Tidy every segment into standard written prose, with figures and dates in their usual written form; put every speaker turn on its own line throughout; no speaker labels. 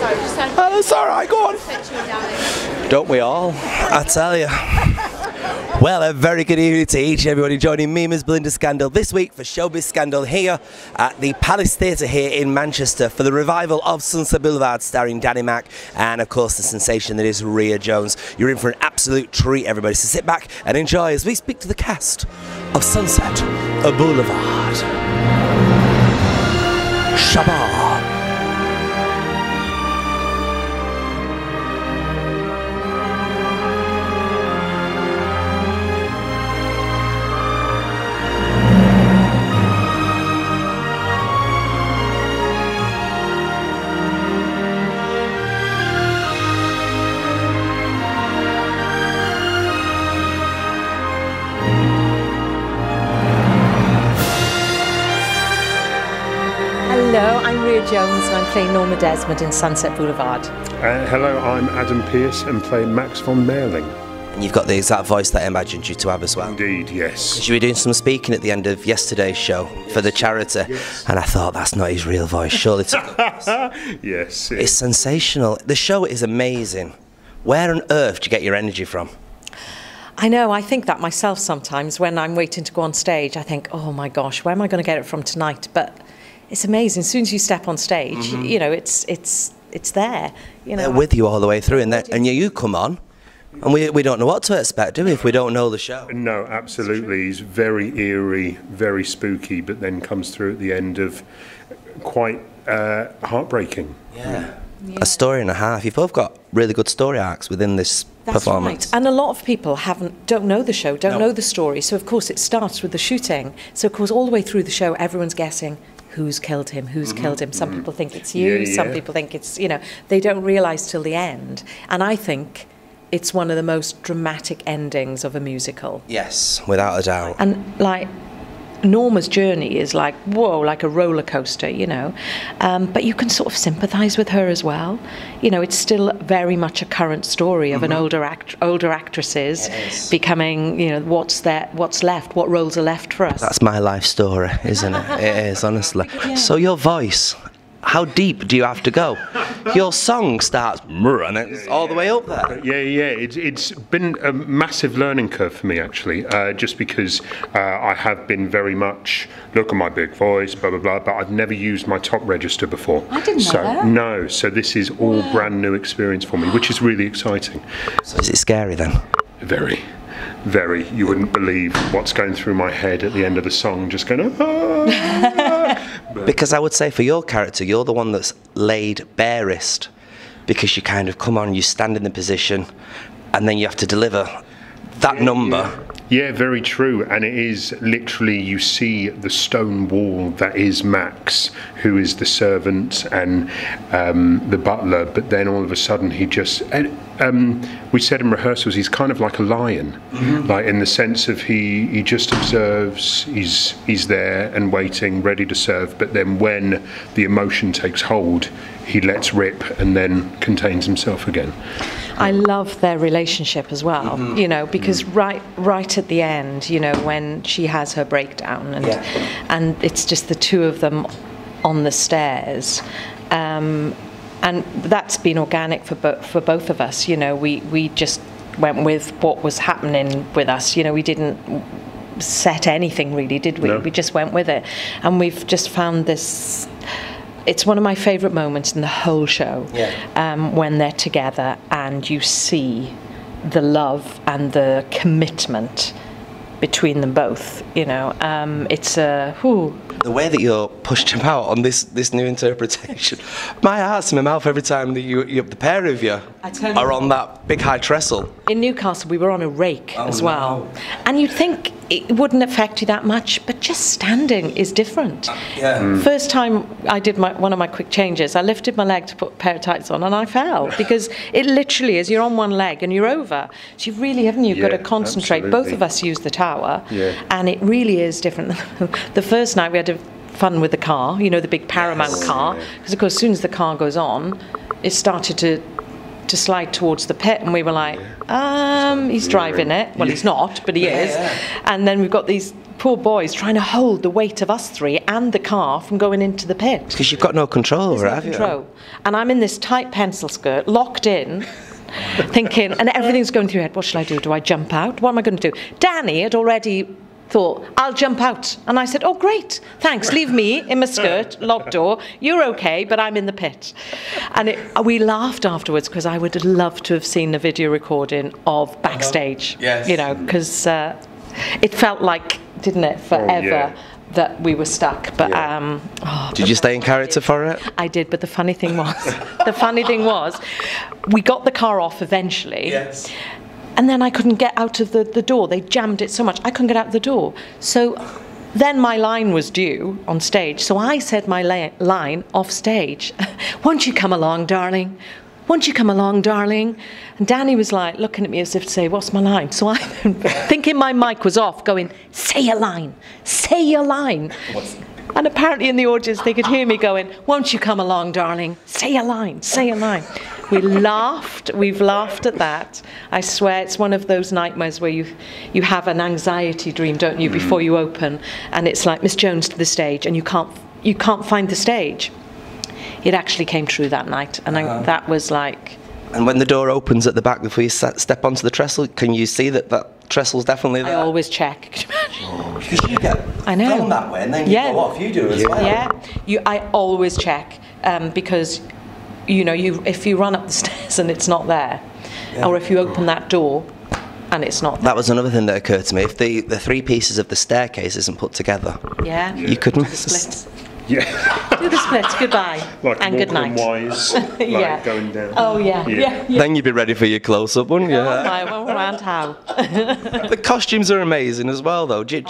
Oh, that's all right, go on. Don't we all? I tell you. Well, a very good evening to each and everybody joining me, Ms. Belinda Scandal, this week for Showbiz Scandal here at the Palace Theatre here in Manchester for the revival of Sunset Boulevard starring Danny Mac and, of course, the sensation that is Ria Jones. You're in for an absolute treat, everybody, so sit back and enjoy as we speak to the cast of Sunset Boulevard. Shabbat.
Hello, I'm Ria Jones and I'm playing Norma Desmond in Sunset Boulevard.
Hello, I'm Adam Pearce and play Max von Merling.
And you've got the exact voice that I imagined you to have as well.
Indeed, yes.
You were doing some speaking at the end of yesterday's show for the charity, and I thought that's not his real voice. Surely it's
Yes.
It's sensational. The show is amazing. Where on earth do you get your energy from?
I know, I think that myself sometimes when I'm waiting to go on stage. I think, oh my gosh, where am I going to get it from tonight? But it's amazing. As soon as you step on stage, you know, it's there. You know,
they're with you all the way through, and you come on, and we don't know what to expect, do we, if we don't know the show?
No, absolutely. He's very eerie, very spooky, but then comes through at the end of quite heartbreaking.
Yeah. A story and a half. You've both got really good story arcs within this performance.
Right. And a lot of people don't know the show, don't know the story. So of course it starts with the shooting. So of course all the way through the show, everyone's guessing who's killed him, who's killed him. Some people think it's you, some people think it's, you know, they don't realise till the end. And I think it's one of the most dramatic endings of a musical.
Yes, without a doubt.
And like Norma's journey is like, whoa, like a roller coaster, you know. But you can sort of sympathise with her as well. You know, it's still very much a current story of an older actresses becoming, you know, what's left, what roles are left for us.
That's my life story, isn't it? It is, honestly. Yeah. So your voice, how deep do you have to go? Your song starts and it's all the way up there.
It's been a massive learning curve for me, actually, just because I have been very much, look at my big voice, blah, blah, blah, but I've never used my top register before.
I didn't know that.
No, so this is all brand new experience for me, which is really exciting.
So is it scary then?
Very. Very. You wouldn't believe what's going through my head at the end of the song, just going,
Because I would say for your character, you're the one that's laid barest, because you kind of come on, you stand in the position, and then you have to deliver that number.
Yeah, very true. And it is literally, you see the stone wall that is Max, who is the servant and the butler, but then all of a sudden he just, we said in rehearsals, he's kind of like a lion, like in the sense of he just observes, he's there and waiting, ready to serve, but then when the emotion takes hold, he lets rip and then contains himself again.
I love their relationship as well, you know, because right at the end, you know, when she has her breakdown and it's just the two of them on the stairs, and that's been organic for both of us. You know, we just went with what was happening with us. You know, we didn't set anything really, did we? No. We just went with it, and we've just found this. It's one of my favourite moments in the whole show, when they're together and you see the love and the commitment between them both. You know, it's a
the way that you're pushed about on this new interpretation. My heart's in my mouth every time that the pair of you are on that big high trestle.
In Newcastle, we were on a rake as well, and you'd think it wouldn't affect you that much, but just standing is different. First time I did one of my quick changes, I lifted my leg to put a pair of tights on and I fell, because it literally is, you're on one leg and you're over. So you really haven't, you've got to concentrate.
Absolutely.
Both of us use the tower, and it really is different. The first night we had fun with the car, you know, the big Paramount car, because of course as soon as the car goes on, it started to slide towards the pit, and we were like, he's driving it. Well, he's not, but he is. And then we've got these poor boys trying to hold the weight of us three and the car from going into the pit.
Because you've got no control over it, have you?
Control. And I'm in this tight pencil skirt, locked in, thinking, and everything's going through your head, what shall I do? Do I jump out? What am I going to do? Danny had already thought, I'll jump out. And I said, oh, great, thanks, leave me in my skirt, locked door. You're okay, but I'm in the pit. And we laughed afterwards because I would have loved to have seen the video recording of backstage,
Yes.
you know, because it felt like, didn't it, forever that we were stuck. But
Did you stay in character for it?
I did, but the funny thing was, we got the car off eventually.
Yes.
And then I couldn't get out of the door. They jammed it so much, I couldn't get out of the door. So then my line was due on stage. So I said my line off stage. Won't you come along, darling? Won't you come along, darling? And Danny was like looking at me as if to say, what's my line? So I'm thinking my mic was off, going, say your line, say your line. And apparently in the audience they could hear me going, won't you come along, darling? Say your line, say your line. We've laughed at that. I swear it's one of those nightmares where you have an anxiety dream, don't you, before you open, and it's like Miss Jones to the stage, and you can't find the stage. It actually came true that night, and that was like...
And when the door opens at the back before you step onto the trestle, can you see that trestle's definitely there?
I always check. Can you imagine?
Because you get
I know.
filmed that way, and then you go off, you do as well.
Yeah, I always check, because... You know, if you run up the stairs and it's not there, or if you open that door and it's not there.
That was another thing that occurred to me. If the three pieces of the staircase isn't put together, you could miss
the splits.
Yeah.
Do the splits, goodbye,
like
and good night.
Wise, like going down.
Oh, yeah.
Then you'd be ready for your close-up, wouldn't you?
Oh, my, well, around how?
The costumes are amazing as well, though. Do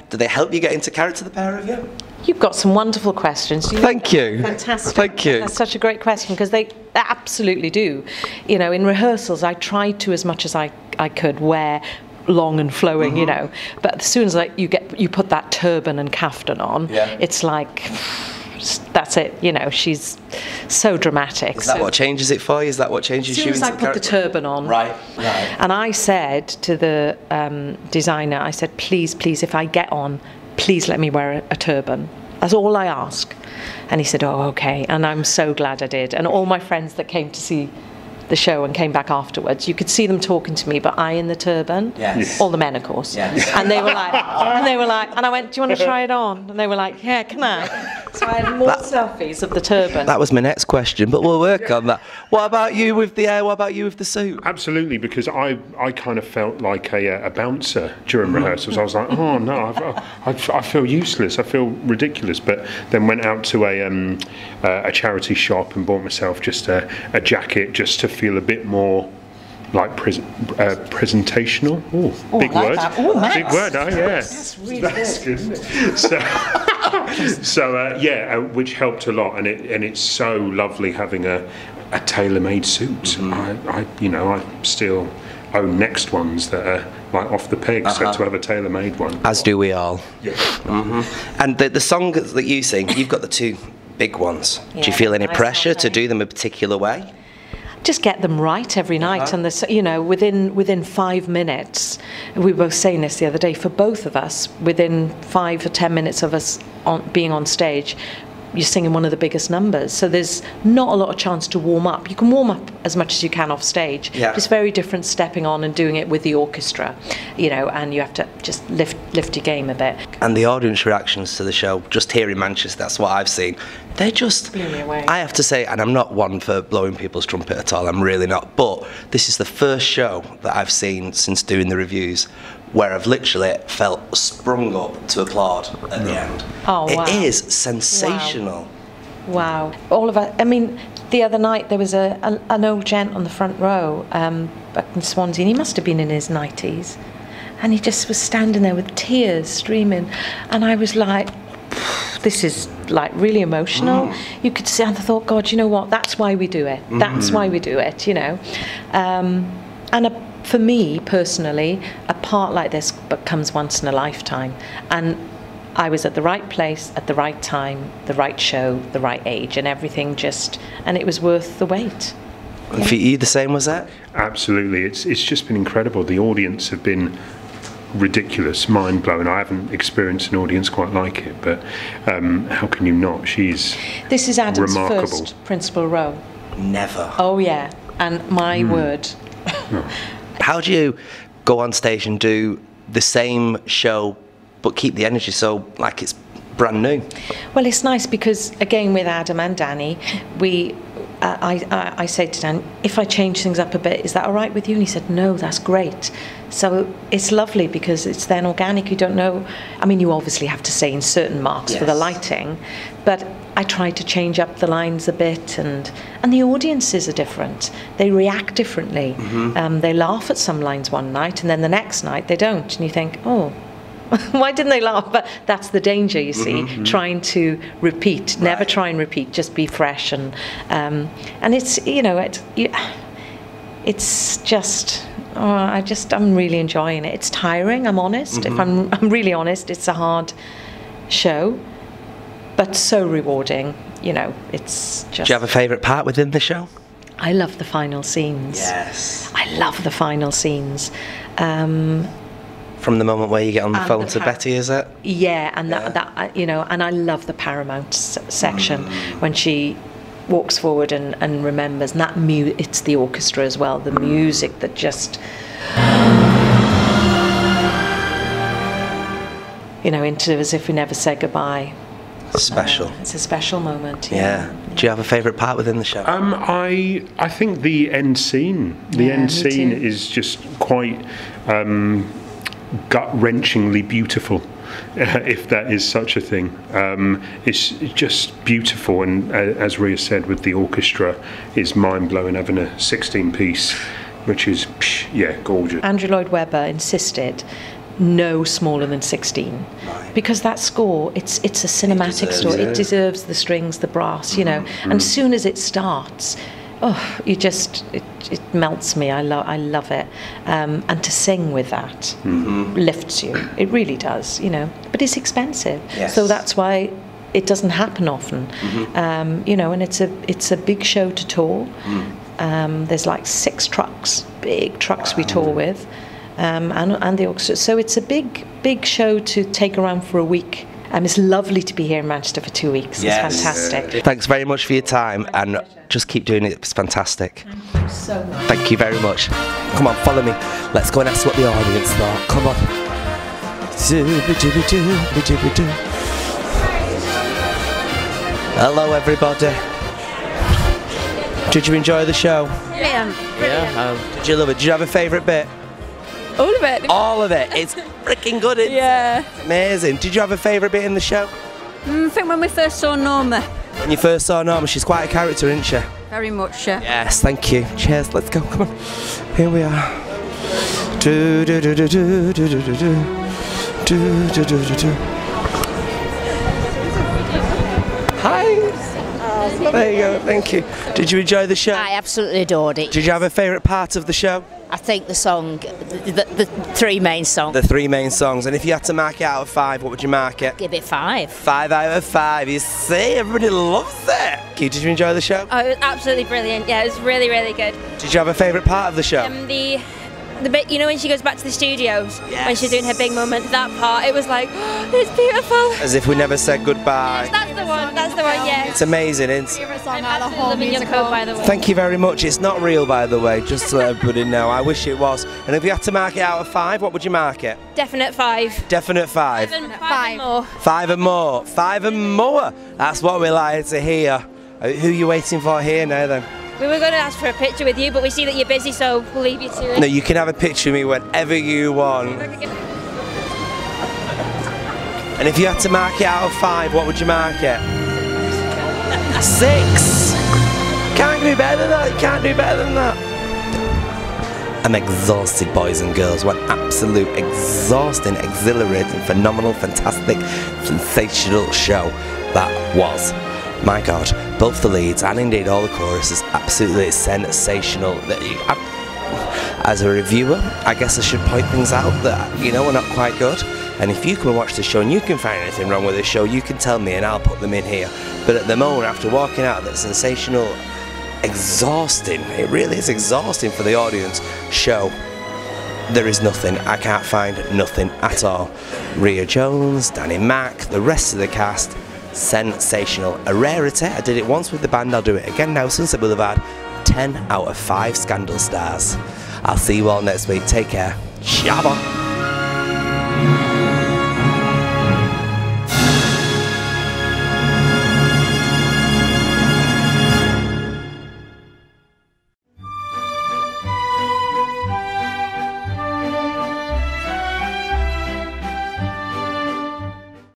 they help you get into character, the pair of you?
You've got some wonderful questions.
Thank you.
Fantastic.
Thank you.
That's such a great question, because they absolutely do. You know, in rehearsals, I tried to, as much as I could, wear long and flowing, you know. But as soon as you put that turban and caftan on, it's like... That's it, you know, she's so dramatic.
Is that what changes it for you? Is that what changes you into
character? As soon as I put the turban on.
Right.
And I said to the designer, I said, please, if I get on, please let me wear a turban. That's all I ask. And he said, oh, okay. And I'm so glad I did. And all my friends that came to see the show and came back afterwards, you could see them talking to me, but I in the turban, all the men, of course. Yes. And they were like, and I went, do you want to try it on? And they were like, yeah, can I? So I had more selfies of the turban.
That was my next question, but we'll work on that. What about you with the hair? What about you with the suit?
Absolutely, because I kind of felt like a bouncer during rehearsals. I was like, oh no, I feel useless. I feel ridiculous. But then went out to a charity shop and bought myself just a jacket just to feel a bit more like presentational. Oh, big word. Big word, yeah.
That's really good.
Isn't it? So which helped a lot, and it's so lovely having a tailor-made suit. I still own next ones that are like off the peg, so to have a tailor-made one.
As do we all.
Yeah.
And the songs that you sing, you've got the two big ones. Do you feel any pressure to do them a particular way?
Just get them right every night, and within 5 minutes. We were saying this the other day. For both of us, within 5 or 10 minutes of us being on stage, you're singing one of the biggest numbers. So there's not a lot of chance to warm up. You can warm up as much as you can off stage.
Yeah.
It's very different stepping on and doing it with the orchestra, and you have to just lift your game a bit.
And the audience reactions to the show, just here in Manchester, that's what I've seen. They're just,
blew me away.
I have to say, and I'm not one for blowing people's trumpet at all, I'm really not, but this is the first show that I've seen since doing the reviews where I've literally felt sprung up to applaud at the end.
Oh, wow.
It is sensational.
Wow. All of us, I mean, the other night there was an old gent on the front row back in Swansea, and he must have been in his 90s, and he just was standing there with tears streaming, and I was like, this is like really emotional. You could see, and I thought, God, you know what, that's why we do it. That's why we do it, for me personally, a part like this comes once in a lifetime, and I was at the right place at the right time, the right show, the right age, and everything and it was worth the wait.
And for you, the same was that?
Absolutely, it's just been incredible. The audience have been ridiculous, mind-blowing. I haven't experienced an audience quite like it, but how can you not? She's
This is Adam's
remarkable.
first principal role.
Never.
Oh yeah, and my word.
How do you go on stage and do the same show but keep the energy so like it's brand new?
Well, it's nice because again with Adam and Danny, I say to Dan, if I change things up a bit, is that all right with you? And he said, no, that's great. So it's lovely because it's then organic. You don't know. I mean, you obviously have to say in certain marks for the lighting, but I try to change up the lines a bit, and the audiences are different. They react differently. They laugh at some lines one night, and then the next night they don't. And you think, oh, why didn't they laugh? But that's the danger, you see, trying to repeat. Never try and repeat, just be fresh. And it's, you know, it's just, I'm really enjoying it. It's tiring, I'm honest. If I'm really honest, it's a hard show, but so rewarding. You know, it's just...
Do you have a favourite part within the show?
I love the final scenes.
Yes.
I love the final scenes.
From the moment where you get on the phone to Betty, is it?
Yeah, and that you know, and I love the Paramount section when she walks forward and remembers, and that it's the orchestra as well, the music that just, you know, into as if we never said goodbye.
Special.
It's a special moment.
Yeah. Do you have a favourite part within the show?
I think the end scene. The end scene is just quite gut-wrenchingly beautiful, if that is such a thing. It's just beautiful, and as Ria said, with the orchestra, is mind-blowing, having a 16-piece, which is, gorgeous.
Andrew Lloyd Webber insisted no smaller than 16, because that score, it's a cinematic score. It deserves the strings, the brass, you know. And as soon as it starts, it melts me. I love it. And to sing with that lifts you. It really does, you know. But it's expensive, so that's why it doesn't happen often. You know, and it's a big show to tour. There's like 6 trucks, big trucks we tour with. And the orchestra. So it's a big show to take around for a week. It's lovely to be here in Manchester for 2 weeks. Yes. It's fantastic.
Thanks very much for your time, and just keep doing it. It's fantastic.
Thank you so much.
Thank you very much. Come on, follow me. Let's go and ask what the audience thought. Come on. Hello, everybody. Did you enjoy the show?
Yeah.
Did you love it? Did you have a favourite bit?
All of it.
All of it. It's freaking good, isn't it? Amazing. Did you have a favourite bit in the show?
I think when we first saw Norma.
When you first saw Norma, she's quite a character, isn't she?
Very much, yeah.
Yes, thank you. Cheers, let's go, come on. Here we are. Hi. There you go, thank you. Did you enjoy the show?
I absolutely adored it.
Did you have a favourite part of the show?
I think the song, the 3 main songs.
The 3 main songs. And if you had to mark it out of 5, what would you mark it?
Give it 5.
5 out of 5. You see, everybody loves it. Did you enjoy the show?
Oh, it was absolutely brilliant. Yeah, it was really, really good.
Did you have a favourite part of the show?
The bit, you know, when she goes back to the studios, when she's doing her big moment, that part, it was like, oh, it's beautiful.
As if we never said goodbye.
Yes, that's the one, yeah.
It's amazing, isn't it?
I'm absolutely loving your coat, by the way.
Thank you very much. It's not real, by the way, just to let everybody know. I wish it was. And if you had to mark it out of 5, what would you mark it?
Definite 5.
Definite 5.
5 and more.
5 and more. 5 and more. That's what we like to hear. Who are you waiting for here now, then?
We were going to ask for a picture with you, but we see that you're busy, so we'll leave you to it.
No, you can have a picture of me whenever you want. And if you had to mark it out of 5, what would you mark it? 6! Can't do better than that, can't do better than that. I'm exhausted, boys and girls. What absolute exhausting, exhilarating, phenomenal, fantastic, sensational show that was. My God, both the leads and indeed all the choruses, absolutely sensational. As a reviewer, I guess I should point things out that, you know, are not quite good. And if you can watch the show and you can find anything wrong with the show, you can tell me and I'll put them in here. But at the moment, after walking out of that sensational, exhausting, it really is exhausting for the audience show, there is nothing. I can't find nothing at all. Ria Jones, Danny Mack, the rest of the cast, sensational. A rarity. I did it once with the band, I'll do it again now. Sunset Boulevard, 10 out of 5 Scandal stars. I'll see you all next week. Take care. Shabba.